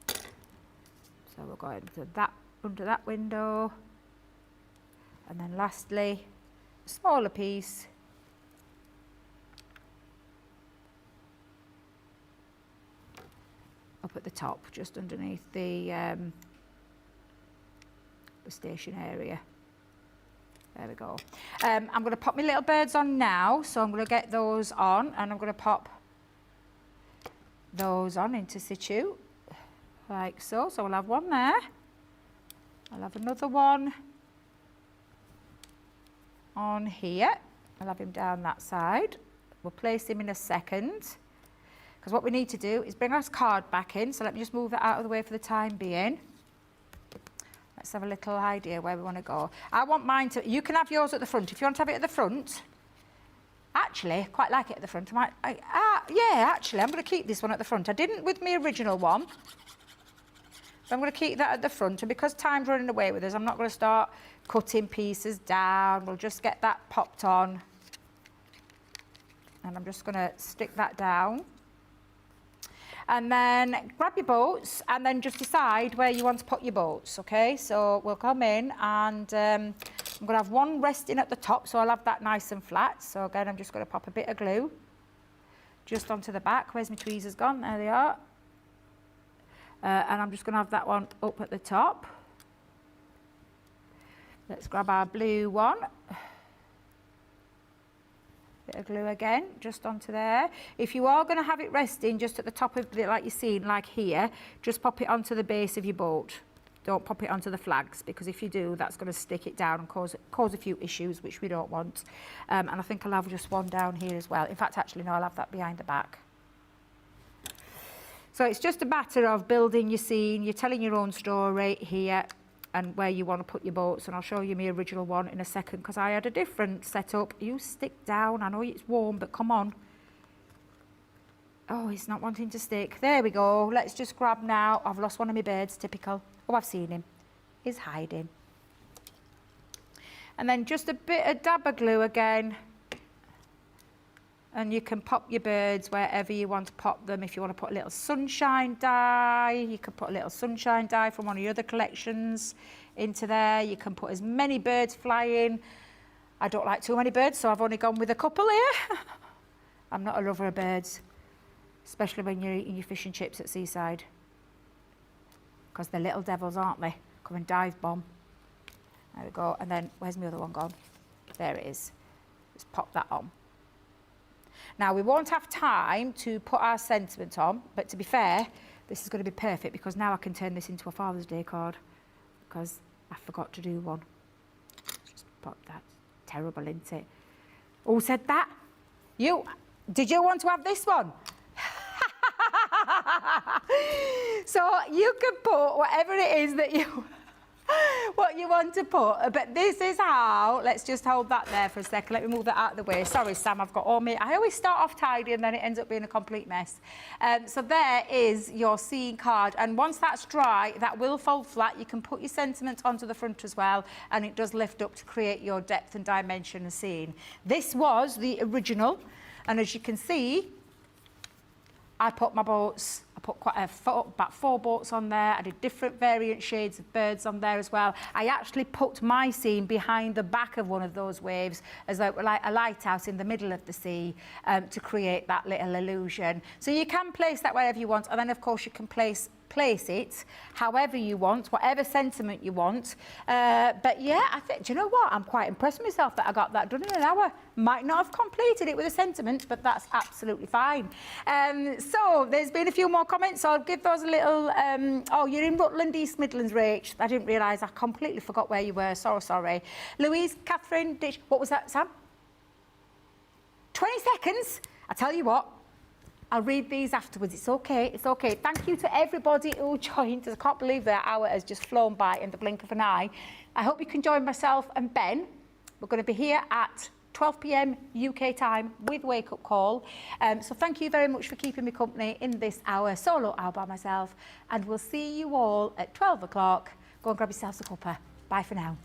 So we'll go into that, under that window. And then lastly, a smaller piece. Up at the top, just underneath the station area. There we go. I'm going to pop my little birds on now, so I'm going to get those on, and I'm going to pop those on into situ, like so. So I'll have one there. I'll have another one on here. I'll have him down that side. We'll place him in a second, because what we need to do is bring our card back in. So let me just move that out of the way for the time being. Let's have a little idea where we want to go. I want mine to, you can have yours at the front. If you want to have it at the front, actually, quite like it at the front. Yeah, actually, I'm going to keep this one at the front. I didn't with my original one. So I'm going to keep that at the front. And because time's running away with us, I'm not going to start cutting pieces down. We'll just get that popped on. And I'm just going to stick that down. And then grab your boats and then just decide where you want to put your boats, okay? So we'll come in and I'm going to have one resting at the top, so I'll have that nice and flat. So again, I'm just going to pop a bit of glue just onto the back. Where's my tweezers gone? There they are. And I'm just going to have that one up at the top. Let's grab our blue one. Bit of glue again, just onto there. If you are going to have it resting just at the top of it, like you're seeing, like here, just pop it onto the base of your boat. Don't pop it onto the flags, because if you do, that's going to stick it down and cause a few issues, which we don't want. And I think I'll have just one down here as well. In fact, actually, no, I'll have that behind the back. So it's just a matter of building your scene. You're telling your own story here and where you want to put your boats, and I'll show you my original one in a second, because I had a different setup. You stick down. I know it's warm, but come on. Oh, he's not wanting to stick. There we go. Let's just grab now. I've lost one of my birds, typical. Oh, I've seen him. is hiding. And then just a bit of dab of glue again. And you can pop your birds wherever you want to pop them. If you want to put a little sunshine die, you can put a little sunshine die from one of your other collections into there. You can put as many birds flying. I don't like too many birds, so I've only gone with a couple here. I'm not a lover of birds, especially when you're eating your fish and chips at seaside. Because they're little devils, aren't they? Come and dive bomb. There we go. And then, where's my other one gone? There it is. Let's pop that on. Now, we won't have time to put our sentiment on, but to be fair, this is going to be perfect because now I can turn this into a Father's Day card because I forgot to do one. Just pop that. Terrible, isn't it? Who said that? You. Did you want to have this one? So you can put whatever it is that what you want to put, but this is how. Let's just hold that there for a second. Let me move that out of the way. Sorry, Sam, I've got all my. I always start off tidy and then it ends up being a complete mess. So there is your scene card, and once that's dry, that will fold flat. You can put your sentiment onto the front as well, and it does lift up to create your depth and dimension of scene. This was the original, and as you can see, I put my boats. I put about 4 boats on there. I did different variant shades of birds on there as well. I actually put my scene behind the back of one of those waves as though it were like a lighthouse in the middle of the sea to create that little illusion. So you can place that wherever you want, and then of course you can place it however you want, whatever sentiment you want. But yeah, I think, do you know what? I'm quite impressed with myself that I got that done in an hour. Might not have completed it with a sentiment, but that's absolutely fine. So there's been a few more comments, so I'll give those a little, oh, you're in Rutland, East Midlands, Rach. I didn't realise, I completely forgot where you were, so sorry. Louise, Catherine, what was that, Sam? 20 seconds? I tell you what, I'll read these afterwards. It's okay. It's okay. Thank you to everybody who joined. I can't believe that hour has just flown by in the blink of an eye. I hope you can join myself and Ben. We're going to be here at 12 p.m. UK time with Wake Up Call. So thank you very much for keeping me company in this hour, solo hour by myself. And we'll see you all at 12 o'clock. Go and grab yourselves a cuppa. Bye for now.